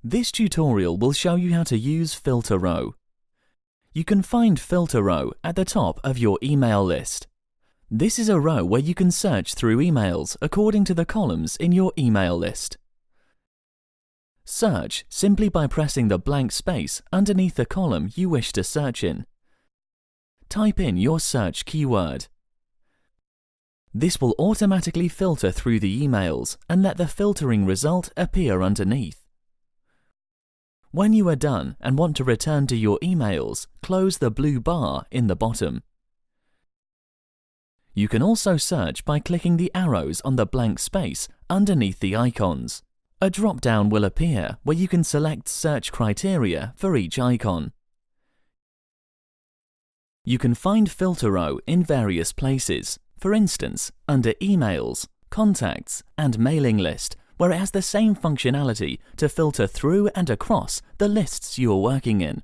This tutorial will show you how to use Filter Row. You can find Filter Row at the top of your email list. This is a row where you can search through emails according to the columns in your email list. Search simply by pressing the blank space underneath the column you wish to search in. Type in your search keyword. This will automatically filter through the emails and let the filtering result appear underneath. When you are done and want to return to your emails, close the blue bar in the bottom. You can also search by clicking the arrows on the blank space underneath the icons. A drop-down will appear where you can select search criteria for each icon. You can find Filter Row in various places, for instance, under Emails, Contacts, and Mailing List, where it has the same functionality to filter through and across the lists you are working in.